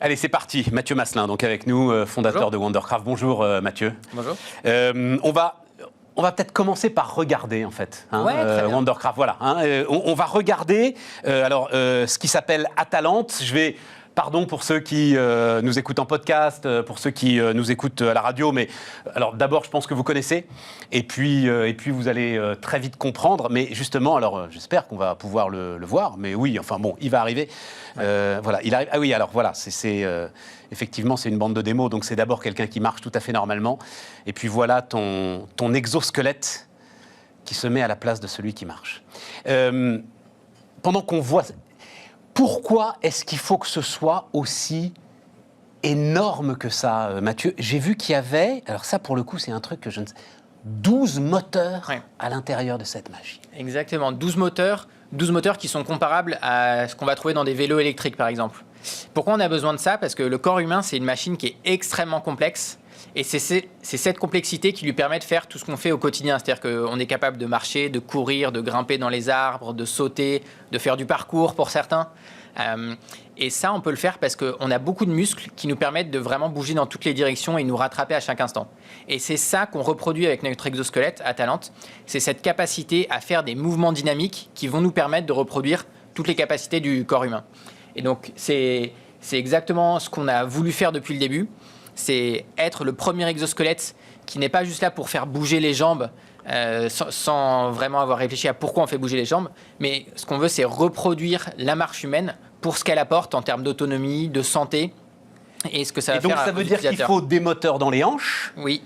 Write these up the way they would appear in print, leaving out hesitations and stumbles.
Allez, c'est parti. Mathieu Masselin, donc avec nous, fondateur Bonjour. de Wondercraft. Bonjour Mathieu. Bonjour. On va peut-être commencer par regarder en fait, Ouais, très bien. Wondercraft. Voilà. On va regarder ce qui s'appelle Atalante. Pardon pour ceux qui nous écoutent en podcast, pour ceux qui nous écoutent à la radio, mais alors d'abord je pense que vous connaissez, et puis vous allez très vite comprendre. Mais justement, alors j'espère qu'on va pouvoir le voir. Mais oui, enfin bon, il va arriver. Voilà, il arrive. Ah oui, alors voilà, effectivement c'est une bande de démo, donc c'est d'abord quelqu'un qui marche tout à fait normalement, et puis voilà ton exosquelette qui se met à la place de celui qui marche. Pendant qu'on voit. Pourquoi est-ce qu'il faut que ce soit aussi énorme que ça, Mathieu? J'ai vu qu'il y avait, alors ça pour le coup c'est un truc que je ne sais, 12 moteurs à l'intérieur de cette machine. Exactement, 12 moteurs qui sont comparables à ce qu'on va trouver dans des vélos électriques par exemple. Pourquoi on a besoin de ça? Parce que le corps humain, c'est une machine qui est extrêmement complexe. Et c'est cette complexité qui lui permet de faire tout ce qu'on fait au quotidien. C'est-à-dire qu'on est capable de marcher, de courir, de grimper dans les arbres, de sauter, de faire du parcours pour certains. Et ça, on peut le faire parce qu'on a beaucoup de muscles qui nous permettent de vraiment bouger dans toutes les directions et nous rattraper à chaque instant. Et c'est ça qu'on reproduit avec notre exosquelette Atalante. C'est cette capacité à faire des mouvements dynamiques qui vont nous permettre de reproduire toutes les capacités du corps humain. Et donc, c'est exactement ce qu'on a voulu faire depuis le début. C'est être le premier exosquelette qui n'est pas juste là pour faire bouger les jambes sans vraiment avoir réfléchi à pourquoi on fait bouger les jambes. Mais ce qu'on veut, c'est reproduire la marche humaine pour ce qu'elle apporte en termes d'autonomie, de santé et ce que ça va faire. Et donc ça veut dire qu'il faut des moteurs dans les hanches. Oui.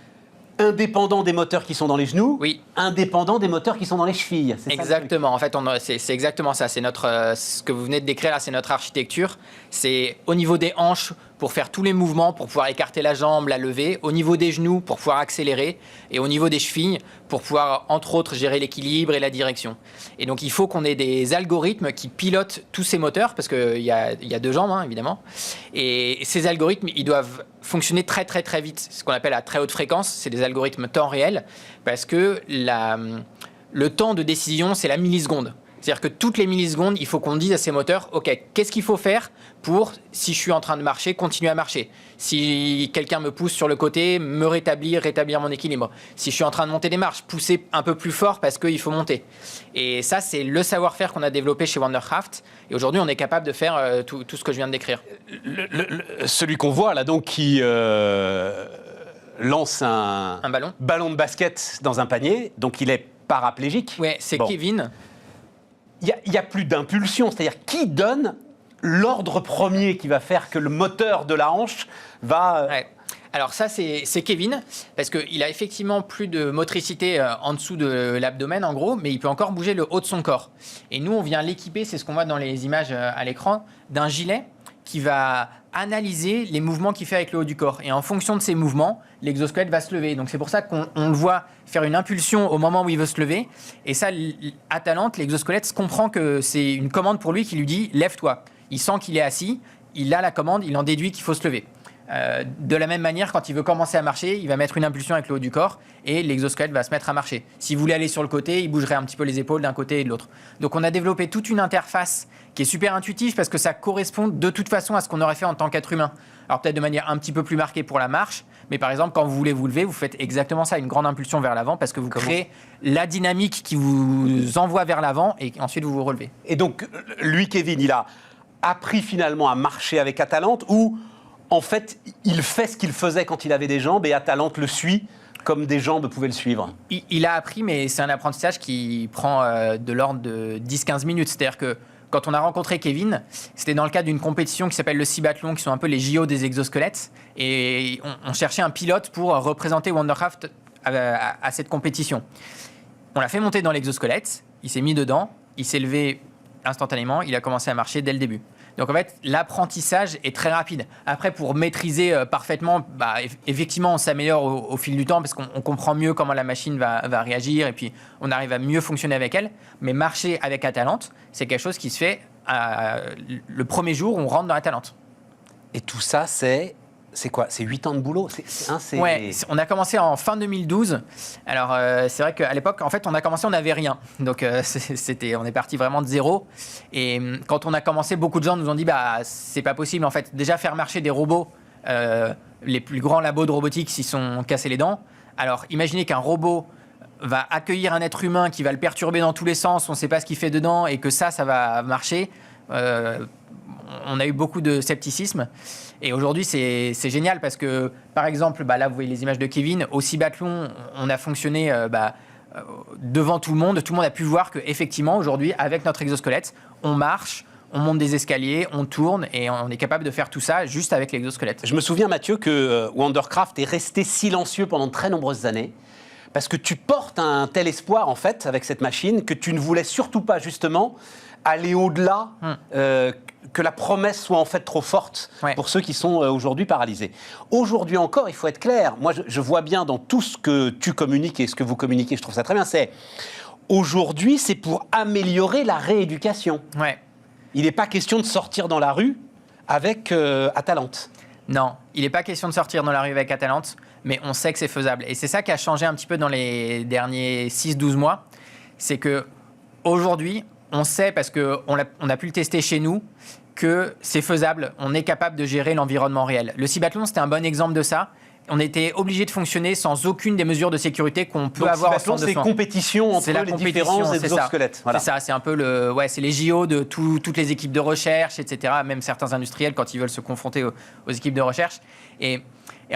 Indépendant des moteurs qui sont dans les genoux, oui. Indépendant des moteurs qui sont dans les chevilles. Exactement. En fait, c'est exactement ça. C'est ce que vous venez de décrire là, c'est notre architecture. C'est au niveau des hanches pour faire tous les mouvements, pour pouvoir écarter la jambe, la lever. Au niveau des genoux pour pouvoir accélérer. Et au niveau des chevilles pour pouvoir, entre autres, gérer l'équilibre et la direction. Et donc, il faut qu'on ait des algorithmes qui pilotent tous ces moteurs, parce qu'il y a deux jambes, hein, évidemment. Et ces algorithmes, ils doivent fonctionner très, très, très vite. Ce qu'on appelle à très haute fréquence, c'est des algorithmes temps réel, parce que le temps de décision, c'est la milliseconde. C'est-à-dire que toutes les millisecondes, il faut qu'on dise à ces moteurs, OK, qu'est-ce qu'il faut faire pour, si je suis en train de marcher, continuer à marcher? Si quelqu'un me pousse sur le côté, me rétablir mon équilibre. Si je suis en train de monter des marches, pousser un peu plus fort parce qu'il faut monter. Et ça, c'est le savoir-faire qu'on a développé chez Wondercraft. Et aujourd'hui, on est capable de faire tout ce que je viens de décrire. Celui qu'on voit là, donc, qui lance un ballon de basket dans un panier, donc il est paraplégique. Ouais, c'est bon. Kevin. Il n'y a plus d'impulsion, c'est-à-dire qui donne l'ordre premier qui va faire que le moteur de la hanche va... Ouais. Alors ça, c'est Kevin, parce qu'il a effectivement plus de motricité en dessous de l'abdomen, en gros, mais il peut encore bouger le haut de son corps. Et nous, on vient l'équiper, c'est ce qu'on voit dans les images à l'écran, d'un gilet qui va analyser les mouvements qu'il fait avec le haut du corps. Et en fonction de ces mouvements, l'exosquelette va se lever. Donc c'est pour ça qu'on le voit faire une impulsion au moment où il veut se lever. Et ça, Atalante, l'exosquelette comprend que c'est une commande pour lui qui lui dit « lève-toi ». Il sent qu'il est assis, il a la commande, il en déduit qu'il faut se lever. De la même manière, quand il veut commencer à marcher, il va mettre une impulsion avec le haut du corps et l'exosquelette va se mettre à marcher. S'il voulait aller sur le côté, il bougerait un petit peu les épaules d'un côté et de l'autre. Donc on a développé toute une interface qui est super intuitive parce que ça correspond de toute façon à ce qu'on aurait fait en tant qu'être humain. Alors peut-être de manière un petit peu plus marquée pour la marche, mais par exemple quand vous voulez vous lever, vous faites exactement ça, une grande impulsion vers l'avant parce que vous créez la dynamique qui vous envoie vers l'avant et ensuite vous vous relevez. Et donc lui, Kevin, il a appris finalement à marcher avec Atalante ou... En fait, il fait ce qu'il faisait quand il avait des jambes et Atalante le suit comme des jambes pouvaient le suivre. Il a appris, mais c'est un apprentissage qui prend de l'ordre de 10-15 minutes. C'est-à-dire que quand on a rencontré Kevin, c'était dans le cadre d'une compétition qui s'appelle le Cibathlon, qui sont un peu les JO des exosquelettes. Et on cherchait un pilote pour représenter Wondercraft à cette compétition. On l'a fait monter dans l'exosquelette, il s'est mis dedans, il s'est levé instantanément, il a commencé à marcher dès le début. Donc en fait, l'apprentissage est très rapide. Après, pour maîtriser parfaitement, effectivement, on s'améliore au fil du temps parce qu'on comprend mieux comment la machine va réagir et puis on arrive à mieux fonctionner avec elle. Mais marcher avec Atalante, c'est quelque chose qui se fait le premier jour où on rentre dans Atalante. Et tout ça, c'est c'est quoi? C'est 8 ans de boulot? Ouais, on a commencé en fin 2012. Alors, c'est vrai qu'à l'époque, en fait, on a commencé, on n'avait rien. Donc, on est parti vraiment de zéro. Et quand on a commencé, beaucoup de gens nous ont dit, c'est pas possible, en fait. Déjà, faire marcher des robots, les plus grands labos de robotique s'y sont cassés les dents. Alors, imaginez qu'un robot va accueillir un être humain qui va le perturber dans tous les sens, on ne sait pas ce qu'il fait dedans, et que ça va marcher. On a eu beaucoup de scepticisme. Et aujourd'hui, c'est génial parce que, par exemple, là, vous voyez les images de Kevin. Au Cibathlon, on a fonctionné devant tout le monde. Tout le monde a pu voir qu'effectivement, aujourd'hui, avec notre exosquelette, on marche, on monte des escaliers, on tourne et on est capable de faire tout ça juste avec l'exosquelette. Je me souviens, Mathieu, que Wandercraft est resté silencieux pendant de très nombreuses années. Parce que tu portes un tel espoir, en fait, avec cette machine, que tu ne voulais surtout pas, justement, aller au-delà, que la promesse soit en fait trop forte pour ceux qui sont aujourd'hui paralysés. Aujourd'hui encore, il faut être clair. Moi, je vois bien dans tout ce que tu communiques et ce que vous communiquez, je trouve ça très bien, aujourd'hui, c'est pour améliorer la rééducation. Ouais. Il n'est pas question de sortir dans la rue avec Atalante. Non, il n'est pas question de sortir dans la rue avec Atalante, mais on sait que c'est faisable. Et c'est ça qui a changé un petit peu dans les derniers 6-12 mois. C'est qu'aujourd'hui, on sait, parce qu'on a pu le tester chez nous, que c'est faisable. On est capable de gérer l'environnement réel. Le Cibathlon, c'était un bon exemple de ça. On était obligé de fonctionner sans aucune des mesures de sécurité qu'on peut avoir en centre de soins. C'est compétition entre les différents exosquelettes. Voilà. C'est ça, c'est un peu c'est les JO de toutes les équipes de recherche, etc. Même certains industriels quand ils veulent se confronter aux équipes de recherche. Et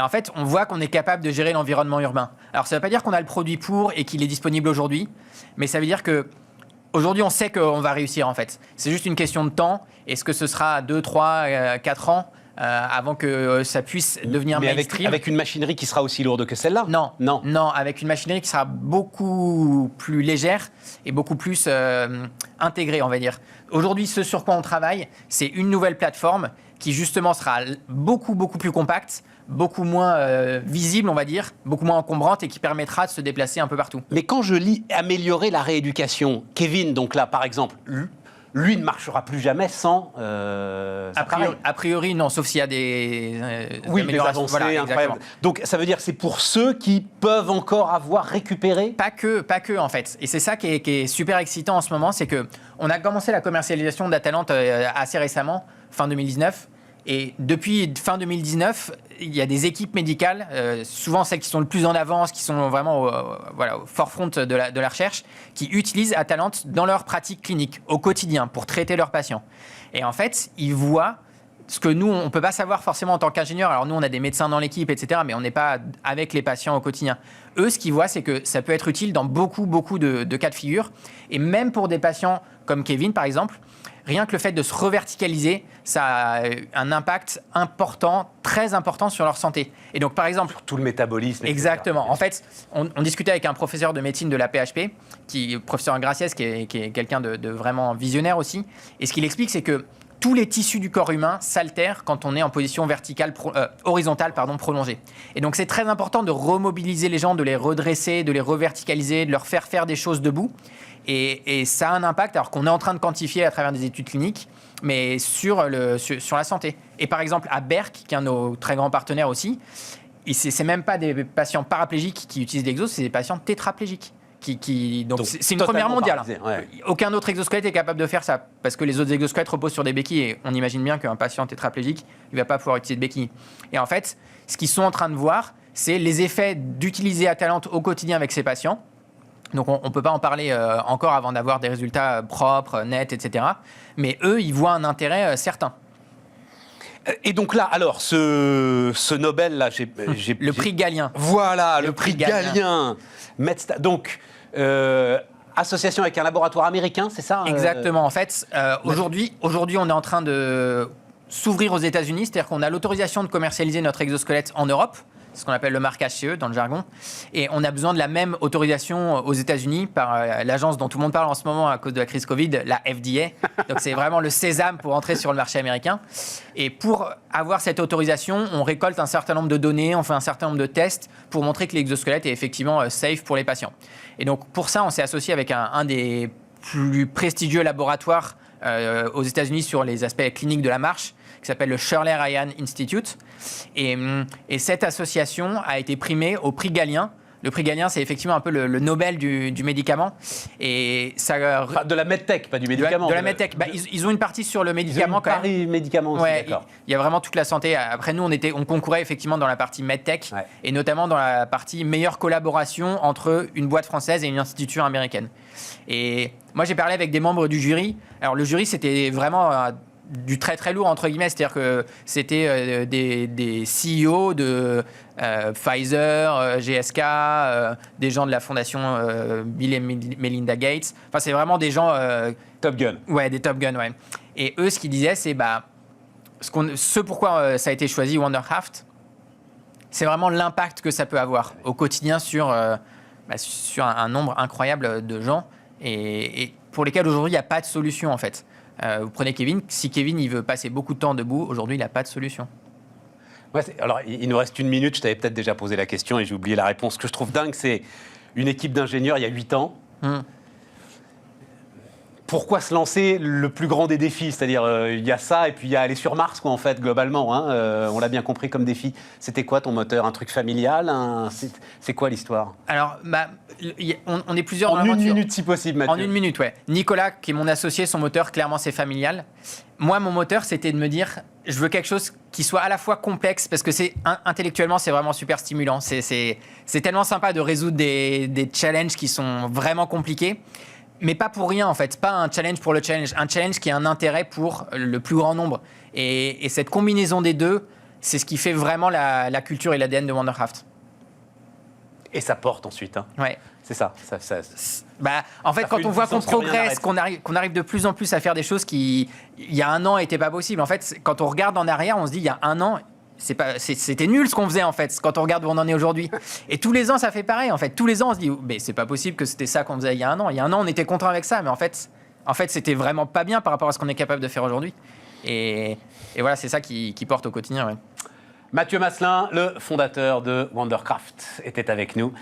en fait, on voit qu'on est capable de gérer l'environnement urbain. Alors, ça ne veut pas dire qu'on a le produit pour et qu'il est disponible aujourd'hui, mais ça veut dire que aujourd'hui, on sait qu'on va réussir, en fait. C'est juste une question de temps. Est-ce que ce sera 2, 3, 4 ans avant que ça puisse devenir mainstream? Avec une machinerie qui sera aussi lourde que celle-là? Non, avec une machinerie qui sera beaucoup plus légère et beaucoup plus intégrée, on va dire. Aujourd'hui, ce sur quoi on travaille, c'est une nouvelle plateforme qui, justement, sera beaucoup plus compacte, beaucoup moins visible, on va dire, beaucoup moins encombrante et qui permettra de se déplacer un peu partout. Mais quand je lis améliorer la rééducation, Kevin, donc là, par exemple, lui ne marchera plus jamais sans a priori, non, sauf s'il y a des améliorations. Voilà, incroyables. Donc, ça veut dire que c'est pour ceux qui peuvent encore avoir récupéré? Pas que, en fait. Et c'est ça qui est super excitant en ce moment, c'est qu'on a commencé la commercialisation d'Atalante assez récemment, fin 2019. Et depuis fin 2019, il y a des équipes médicales, souvent celles qui sont le plus en avance, qui sont vraiment au forefront de la recherche, qui utilisent Atalante dans leur pratique clinique, au quotidien, pour traiter leurs patients. Et en fait, ils voient ce que nous, on ne peut pas savoir forcément en tant qu'ingénieur. Alors nous, on a des médecins dans l'équipe, etc., mais on n'est pas avec les patients au quotidien. Eux, ce qu'ils voient, c'est que ça peut être utile dans beaucoup de cas de figure. Et même pour des patients comme Kevin, par exemple, rien que le fait de se reverticaliser, ça a un impact important, très important sur leur santé. Et donc, par exemple... Sur tout le métabolisme. Exactement. En fait, on discutait avec un professeur de médecine de la PHP, professeur Graciès, qui est quelqu'un de vraiment visionnaire aussi. Et ce qu'il explique, c'est que tous les tissus du corps humain s'altèrent quand on est en position horizontale prolongée. Et donc, c'est très important de remobiliser les gens, de les redresser, de les reverticaliser, de leur faire des choses debout. Et ça a un impact, alors qu'on est en train de quantifier à travers des études cliniques, mais sur la santé. Et par exemple, à Berck, qui est un de nos très grands partenaires aussi, c'est même pas des patients paraplégiques qui utilisent l'exo, c'est des patients tétraplégiques. Donc c'est une première mondiale. Ouais. Aucun autre exosquelette est capable de faire ça, parce que les autres exosquelettes reposent sur des béquilles, et on imagine bien qu'un patient tétraplégique, il ne va pas pouvoir utiliser de béquilles. Et en fait, ce qu'ils sont en train de voir, c'est les effets d'utiliser Atalante au quotidien avec ces patients. Donc on ne peut pas en parler encore avant d'avoir des résultats propres, nets, etc. Mais eux, ils voient un intérêt certain. Et donc là, alors, ce Nobel-là, le prix Galien. Voilà, le prix Galien. Donc, association avec un laboratoire américain, c'est ça? Exactement. En fait, aujourd'hui, on est en train de s'ouvrir aux États-Unis, c'est-à-dire qu'on a l'autorisation de commercialiser notre exosquelette en Europe. C'est ce qu'on appelle le marquage CE dans le jargon. Et on a besoin de la même autorisation aux États-Unis par l'agence dont tout le monde parle en ce moment à cause de la crise Covid, la FDA. Donc c'est vraiment le sésame pour entrer sur le marché américain. Et pour avoir cette autorisation, on récolte un certain nombre de données, on fait un certain nombre de tests pour montrer que l'exosquelette est effectivement safe pour les patients. Et donc pour ça, on s'est associé avec un des plus prestigieux laboratoires aux États-Unis sur les aspects cliniques de la marche, qui s'appelle le Shirley Ryan Institute. Et cette association a été primée au prix Galien. Le prix Galien, c'est effectivement un peu le Nobel du médicament. Et ça, Enfin, de la medtech, pas du médicament. de la medtech. Bah, ils ont une partie sur le médicament quand même. Paris médicaments aussi, Ouais, d'accord. il y a vraiment toute la santé. Après, nous, on concourait effectivement dans la partie medtech, Ouais. et notamment dans la partie meilleure collaboration entre une boîte française et une institution américaine. Et moi, j'ai parlé avec des membres du jury. Alors, le jury, c'était vraiment du très très lourd, entre guillemets. C'est-à-dire que c'était des CEO de Pfizer, GSK, des gens de la fondation Bill et Melinda Gates. Enfin, c'est vraiment des gens... Top Gun. Ouais, des Top Gun, ouais. Et eux, ce qu'ils disaient, c'est ce pourquoi ça a été choisi Wondercraft, c'est vraiment l'impact que ça peut avoir au quotidien sur un nombre incroyable de gens et pour lesquels aujourd'hui il n'y a pas de solution en fait. Vous prenez Kevin, si Kevin il veut passer beaucoup de temps debout, aujourd'hui il n'a pas de solution. Ouais, alors, il nous reste 1 minute. Je t'avais peut-être déjà posé la question et j'ai oublié la réponse. Ce que je trouve dingue, c'est une équipe d'ingénieurs il y a 8 ans. Pourquoi se lancer le plus grand des défis? C'est-à-dire, il y a ça et puis il y a aller sur Mars, quoi, en fait, globalement. Hein. On l'a bien compris comme défi. C'était quoi ton moteur? Un truc familial? C'est quoi l'histoire? Alors, on est plusieurs dans En 1 l'aventure. minute, si possible, Mathieu. En 1 minute, ouais. Nicolas, qui est mon associé, son moteur, clairement, c'est familial. Moi, mon moteur, c'était de me dire, je veux quelque chose qui soit à la fois complexe, parce que intellectuellement, c'est vraiment super stimulant. C'est tellement sympa de résoudre des challenges qui sont vraiment compliqués. Mais pas pour rien, en fait. Pas un challenge pour le challenge. Un challenge qui a un intérêt pour le plus grand nombre. Et cette combinaison des deux, c'est ce qui fait vraiment la culture et l'ADN de Wondercraft. Et ça porte ensuite. Hein. Ouais. C'est ça. En fait, Ça quand fait on une voit qu'on puissance que rien progresse, n'arrête. qu'on arrive de plus en plus à faire des choses qui, il y a 1 an, n'étaient pas possibles. En fait, quand on regarde en arrière, on se dit, il y a 1 an, c'était nul ce qu'on faisait, en fait, quand on regarde où on en est aujourd'hui. Et tous les ans, ça fait pareil, en fait. Tous les ans, on se dit, mais c'est pas possible que c'était ça qu'on faisait il y a 1 an. Il y a 1 an, on était content avec ça, mais en fait, c'était vraiment pas bien par rapport à ce qu'on est capable de faire aujourd'hui. Et voilà, c'est ça qui porte au quotidien, ouais. Mathieu Masselin, le fondateur de Wondercraft, était avec nous.